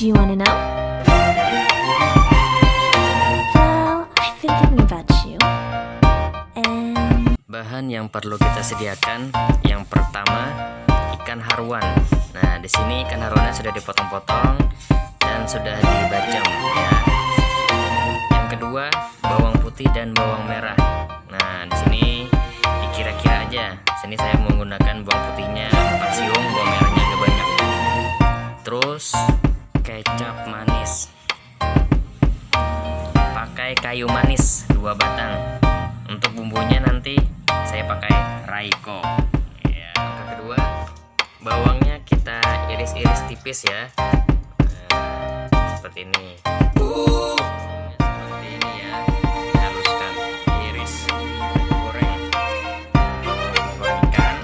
Do you wanna know? Well, I've been thinking about you. And Bahan yang perlu kita sediakan, yang pertama ikan haruan. Nah, di sini ikan haruannya sudah dipotong-potong dan sudah dibacem ya. Yang kedua, bawang putih dan bawang merah. Nah, di sini dikira-kira aja. Sini saya menggunakan bawang putihnya 4 siung, bawang merahnya agak banyak. Terus kecap manis. Pakai kayu manis 2 batang. Untuk bumbunya nanti saya pakai Raiko. Ya, yang kedua, bawangnya kita iris-iris tipis ya. Nah, seperti ini. Seperti ini ya. Haluskan, iris, goreng. Goreng ikan.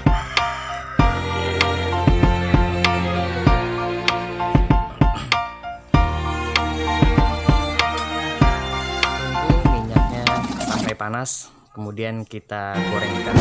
Tunggu minyaknya sampai panas, kemudian kita goreng ikan.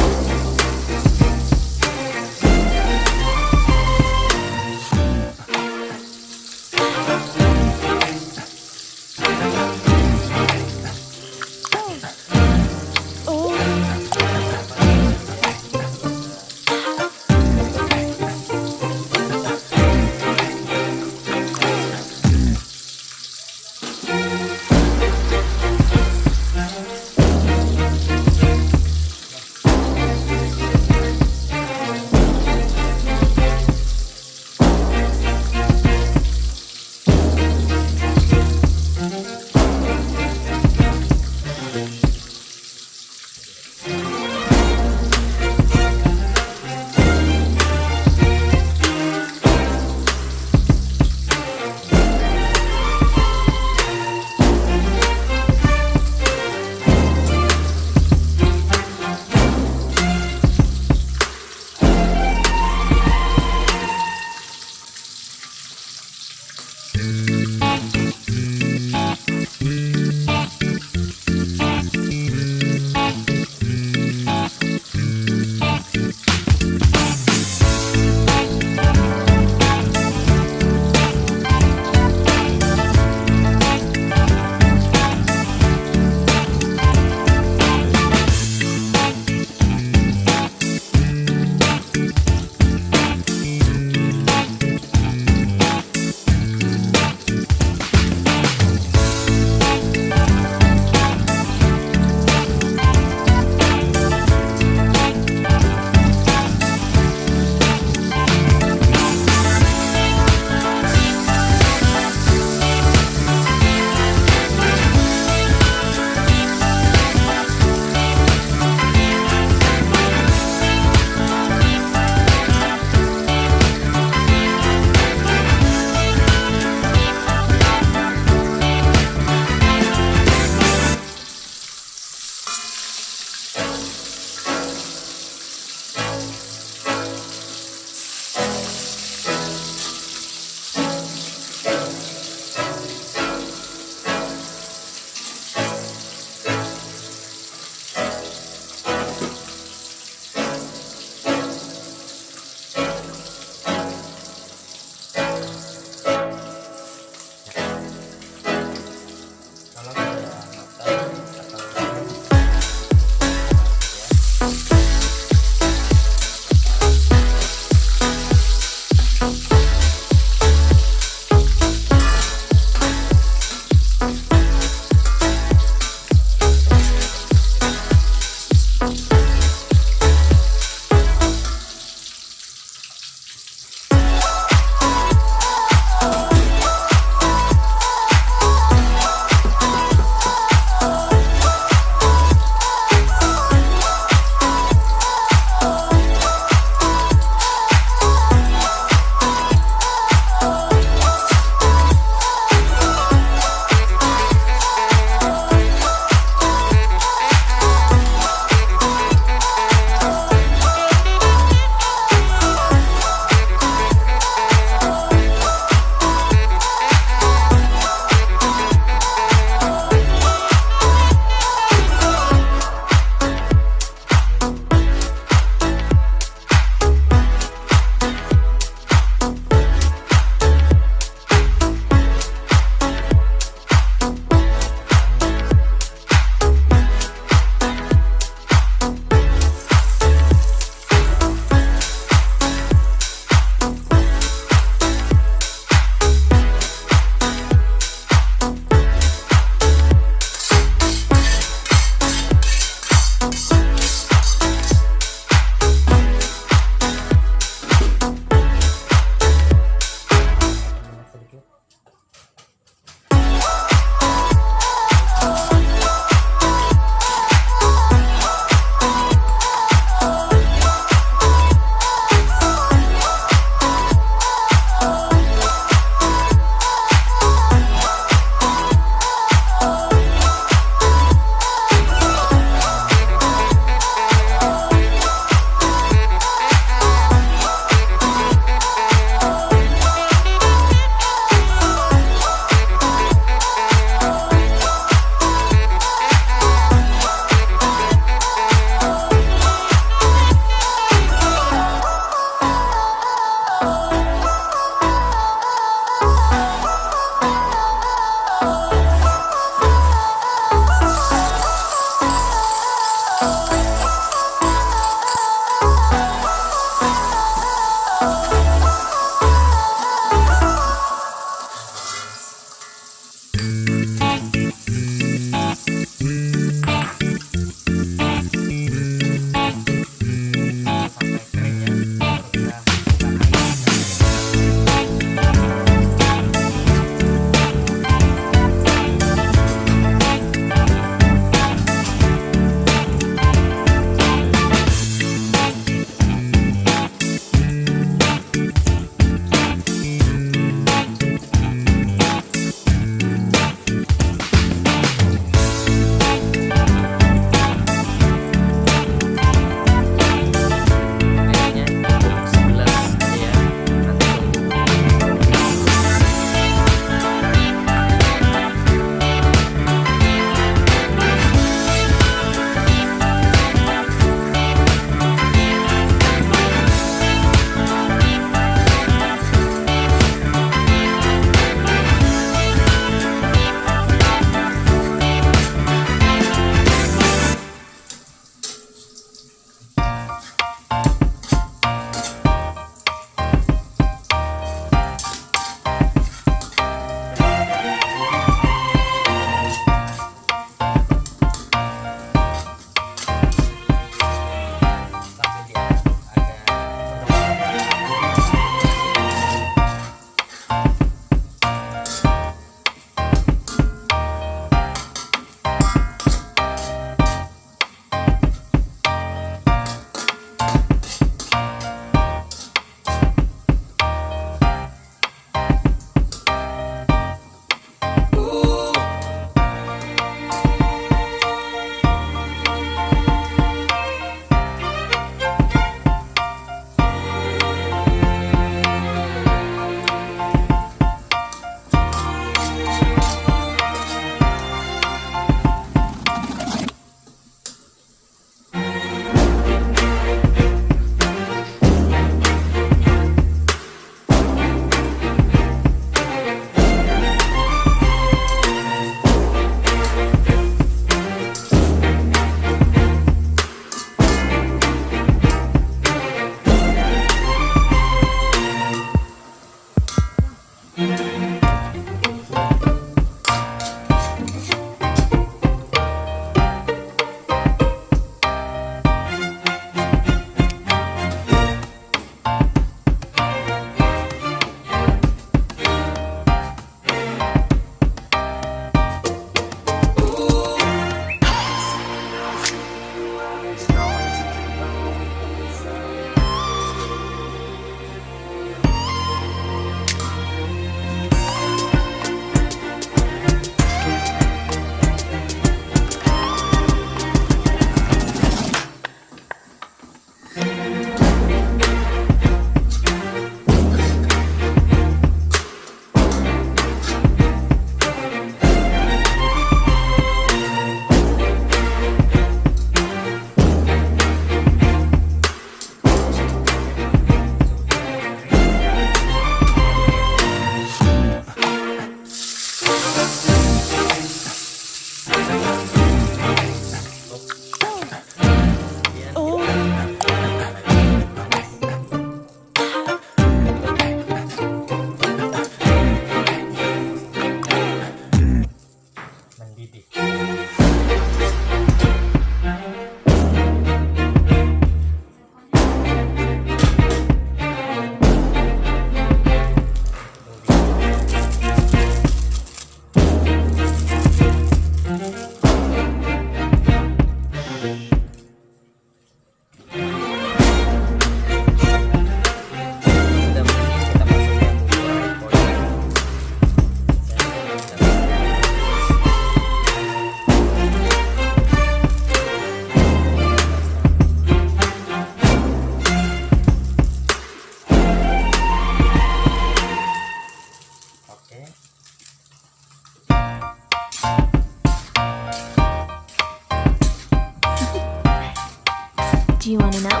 Do you wanna know?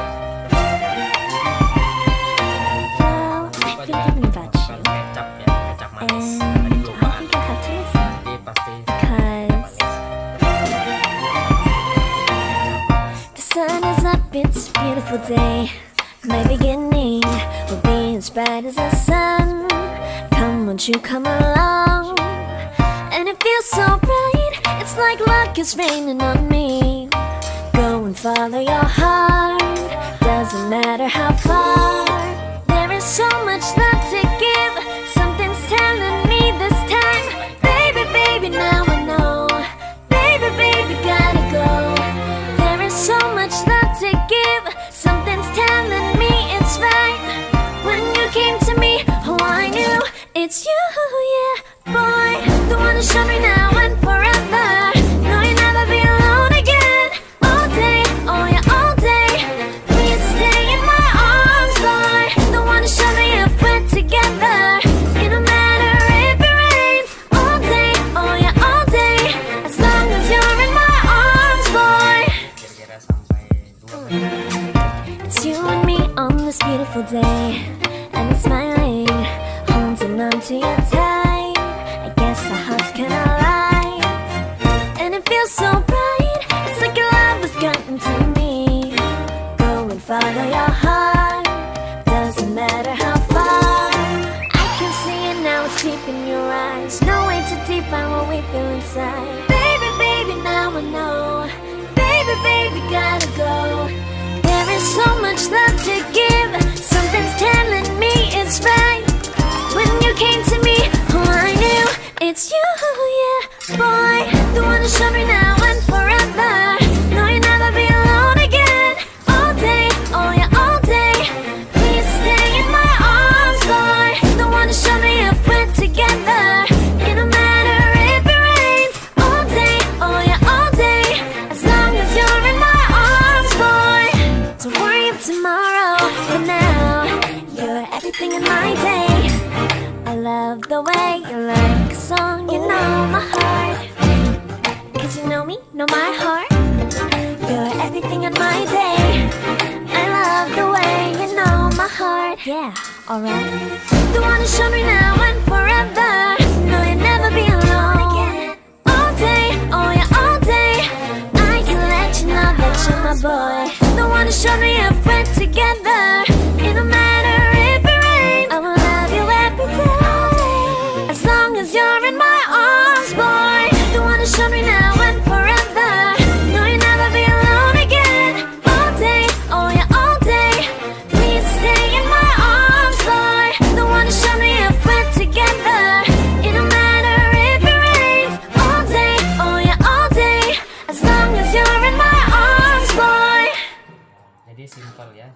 Well, I've been thinking about you, Kecap ya, kecap manis. and Tadi I kelupaan. think I have to listen. Jadi pasti Cause the sun is up, it's a beautiful day. My beginning will be as bright as the sun. Come, won't you come along? And it feels so bright, it's like luck is raining on me. Go and follow your heart, doesn't matter how far. There is so much love to give, something's telling me this time. Baby, baby, now I know. Baby, baby, gotta go. There is so much love to give, something's telling me it's right. When you came to me, oh, I knew it's you, yeah, boy. The one who showed me now and forever. No, you'll never be alone again. All day, oh yeah, all day. Please stay in my arms, boy. The one who showed me if we're together. It don't matter if it rains. All day, oh yeah, all day. As long as you're in my arms, boy. kira-kira sampai 2 menit. It's you and me on this beautiful day, and it's smiling, holding on to you tight. I guess our hearts can align, and it feels so bright. It's like your love has gotten to me. Go and follow your heart, doesn't matter how far. I can see it now, it's deep in your eyes. No way to define what we feel inside. Baby, baby, now I know. Baby, baby, gotta go. There is so much love to give, something's telling me it's right. When you came to me, oh, I knew it's you, yeah, boy. The one who showed me now and forever. No, you'll never be alone again. All day, oh yeah, all day. Please stay in my arms, boy. The one who showed me if we're together. It don't matter if it rains. All day, oh yeah, all day. As long as you're in my arms, boy. Don't worry of tomorrow, for now you're everything in my day. I love the way you like a song, you know my heart. Cause you know me, know my heart. You're everything in my day. I love the way you know my heart. Yeah, alright. The one who showed me now and forever. No, you'll never be alone again. All day, oh yeah, all day. I can let you know that you're my boy. The one who showed me if we're together. It don't matter if it rains. I will love you every day. As long as you're in my arms, boy. The one who showed me now and forever. No, you'll never be alone again. All day, oh yeah, all day. Please stay in my arms, boy. The one who showed me if we're together. It don't matter if it rains. All day, oh yeah, all day. As long as you're in my arms, boy. Jadi simpel ya.